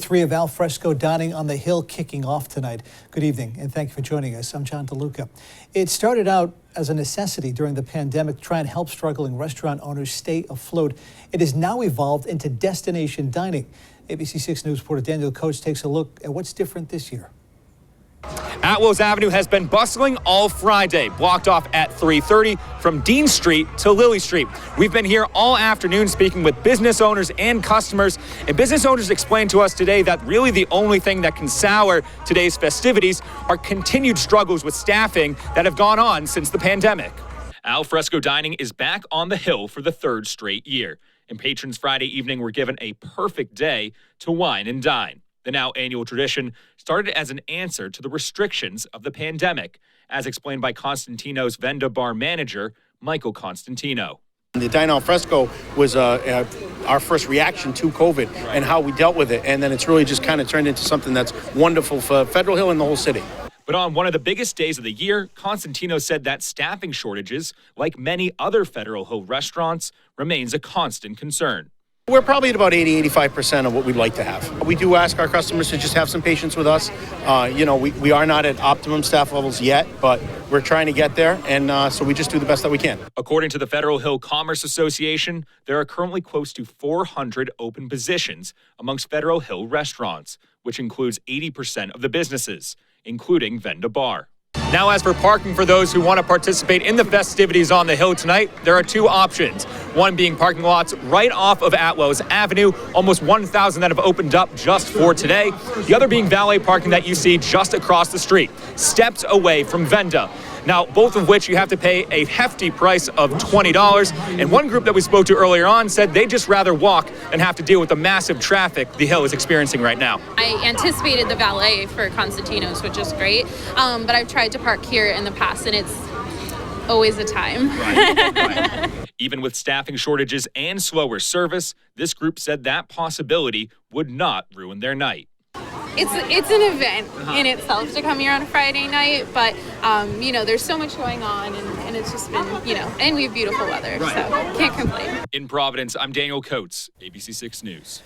Three of Al Fresco dining on the Hill kicking off tonight. Good evening, and thank you for joining us. I'm John DeLuca. It started out as a necessity during the pandemic to try and help struggling restaurant owners stay afloat. It has now evolved into destination dining. ABC6 News reporter Daniel Coates takes a look at what's different this year. Atwells Avenue has been bustling all Friday, blocked off at 3:30 from Dean Street to Lily Street. We've been here all afternoon speaking with business owners and customers, and business owners explained to us today that really the only thing that can sour today's festivities are continued struggles with staffing that have gone on since the pandemic. Al Fresco Dining is back on the Hill for the third straight year, and patrons Friday evening were given a perfect day to wine and dine. The now annual tradition started as an answer to the restrictions of the pandemic, as explained by Constantino's Venda bar manager, Michael Constantino. The Dine Al Fresco was our first reaction to COVID and how we dealt with it. And then it's really just kind of turned into something that's wonderful for Federal Hill and the whole city. But on one of the biggest days of the year, Constantino said that staffing shortages, like many other Federal Hill restaurants, remains a constant concern. We're probably at about 80-85% of what we'd like to have. We do ask our customers to just have some patience with us. We are not at optimum staff levels yet, but we're trying to get there, and so we just do the best that we can. According to the Federal Hill Commerce Association, there are currently close to 400 open positions amongst Federal Hill restaurants, which includes 80% of the businesses, including Venda Bar. Now, as for parking for those who want to participate in the festivities on the Hill tonight, there are two options. One being parking lots right off of Atwells Avenue, almost 1,000 that have opened up just for today. The other being valet parking that you see just across the street, steps away from Venda. Now, both of which you have to pay a hefty price of $20. And one group that we spoke to earlier on said they'd just rather walk than have to deal with the massive traffic the Hill is experiencing right now. I anticipated the valet for Constantino's, which is great, but I've tried to park here in the past, and it's always a time. Right. Even with staffing shortages and slower service, this group said that possibility would not ruin their night. It's an event in itself to come here on a Friday night, but there's so much going on, and it's just been, and we have beautiful weather, so can't complain. In Providence, I'm Daniel Coates, ABC6 News.